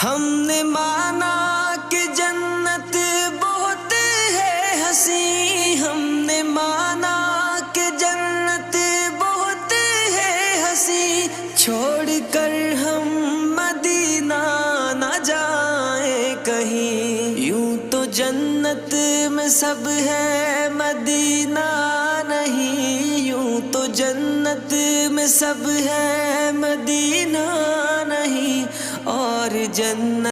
हमने माना कि जन्नत बहुत है हसी, हमने माना कि जन्नत बहुत है हसी, छोड़कर हम मदीना न जाए कहीं। यूं तो जन्नत में सब है मदीना नहीं, यूं तो जन्नत में सब है मदीना नहीं, और जन्नत